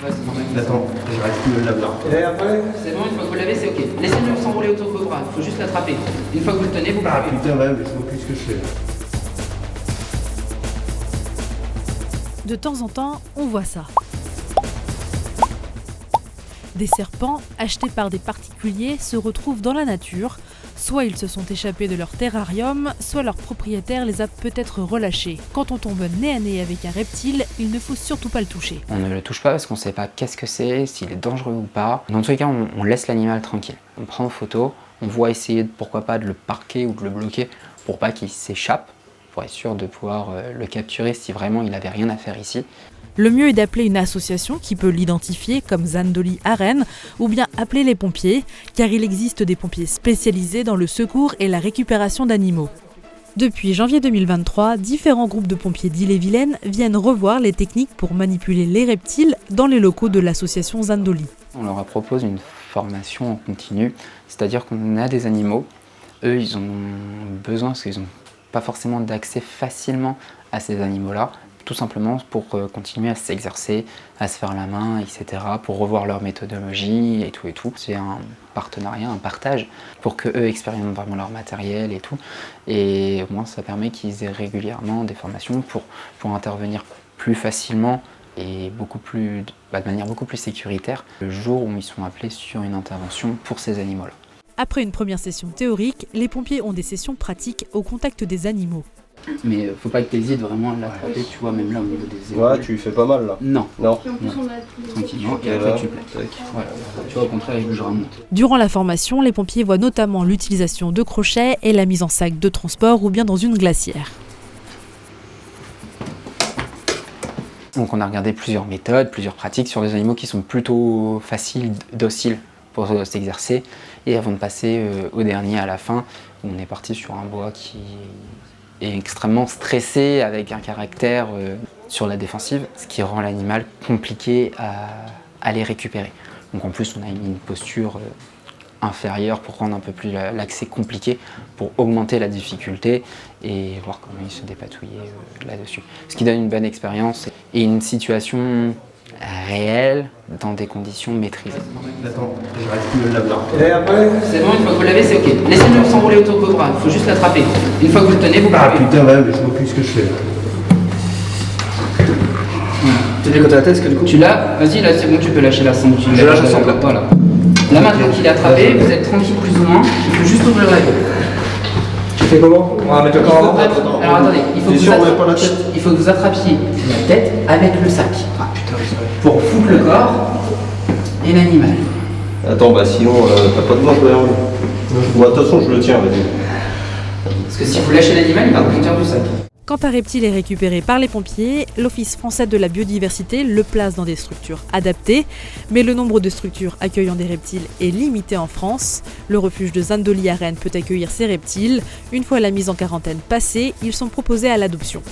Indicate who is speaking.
Speaker 1: Ouais, c'est normal.
Speaker 2: Attends, j'arrive plus à le laver. Et après?
Speaker 1: C'est bon, une fois que vous l'avez, c'est ok. Laissez-le s'enrouler autour de vos bras, il faut juste l'attraper. Une fois que vous le tenez, vous
Speaker 2: Ah
Speaker 1: pouvez.
Speaker 2: putain, ouais, mais je vois plus ce que je fais là.
Speaker 3: De temps en temps, on voit ça. Des serpents, achetés par des particuliers, se retrouvent dans la nature. Soit ils se sont échappés de leur terrarium, soit leur propriétaire les a peut-être relâchés. Quand on tombe nez à nez avec un reptile, il ne faut surtout pas le toucher.
Speaker 4: On ne le touche pas parce qu'on ne sait pas qu'est-ce que c'est, s'il est dangereux ou pas. Dans tous les cas, on laisse l'animal tranquille. On prend en photo, on voit essayer, pourquoi pas, de le parquer ou de le bloquer pour pas qu'il s'échappe, pour être sûr de pouvoir le capturer si vraiment il n'avait rien à faire ici.
Speaker 3: Le mieux est d'appeler une association qui peut l'identifier comme Zandoli à Rennes ou bien appeler les pompiers, car il existe des pompiers spécialisés dans le secours et la récupération d'animaux. Depuis janvier 2023, différents groupes de pompiers d'Ille-et-Vilaine viennent revoir les techniques pour manipuler les reptiles dans les locaux de l'association Zandoli.
Speaker 4: On leur propose une formation en continu, c'est-à-dire qu'on a des animaux, eux ils ont besoin, parce qu'ils n'ont pas forcément d'accès facilement à ces animaux-là, tout simplement pour continuer à s'exercer, à se faire la main, etc., pour revoir leur méthodologie et tout. C'est un partenariat, un partage, pour qu'eux expérimentent vraiment leur matériel et tout. Et au moins, ça permet qu'ils aient régulièrement des formations pour intervenir plus facilement et de manière beaucoup plus sécuritaire le jour où ils sont appelés sur une intervention pour ces animaux-là.
Speaker 3: Après une première session théorique, les pompiers ont des sessions pratiques au contact des animaux.
Speaker 1: Mais faut pas que tu hésites vraiment à l'attraper, tu vois, même là au niveau des épaules.
Speaker 2: Ouais, tu lui fais pas mal là.
Speaker 1: Non,
Speaker 2: Non.
Speaker 1: tranquillement, et après tu plaques. Voilà. Tu vois, au contraire, il bougera moins.
Speaker 3: Durant la formation, les pompiers voient notamment l'utilisation de crochets et la mise en sac de transport ou bien dans une glacière.
Speaker 4: Donc on a regardé plusieurs méthodes, plusieurs pratiques sur des animaux qui sont plutôt faciles, dociles pour s'exercer. Et avant de passer au dernier à la fin, on est parti sur un bois qui est extrêmement stressé, avec un caractère sur la défensive, ce qui rend l'animal compliqué à les récupérer. Donc en plus on a mis une posture inférieure pour rendre un peu plus l'accès compliqué, pour augmenter la difficulté et voir comment il se dépatouillait là-dessus. Ce qui donne une bonne expérience et une situation réelle dans des conditions maîtrisées.
Speaker 2: Attends, j'arrive plus à le laver. Et après?
Speaker 1: C'est bon, une fois que vous l'avez, c'est ok. Laissez-le s'enrouler autour de vos bras, il faut juste l'attraper. Une fois que vous le tenez, vous pouvez.
Speaker 2: Ah putain, ouais, mais je vois plus ce que je fais là.
Speaker 1: Tenez côté la tête, parce que du coup. Tu l'as, vas-y, là c'est bon, tu peux lâcher la sangle.
Speaker 2: Je lâche la sangle.
Speaker 1: Voilà. Là maintenant qu'il est attrapé, vous êtes tranquille plus ou moins, il faut juste ouvrir la gueule.
Speaker 2: Tu fais comment? On va mettre le corps avant.
Speaker 1: Alors attendez, il faut que vous attrapiez la tête avec le sac.
Speaker 2: Ah putain, c'est vrai.
Speaker 1: Pour foutre le corps et l'animal.
Speaker 2: Attends, bah sinon, t'as pas de manche derrière lui. Bon, de toute façon, je le tiens, vas-y.
Speaker 1: Parce que si vous lâchez l'animal, il va rebondir du sac.
Speaker 3: Quand un reptile est récupéré par les pompiers, l'Office français de la biodiversité le place dans des structures adaptées, mais le nombre de structures accueillant des reptiles est limité en France. Le refuge de Zandoli à Rennes peut accueillir ces reptiles. Une fois la mise en quarantaine passée, ils sont proposés à l'adoption.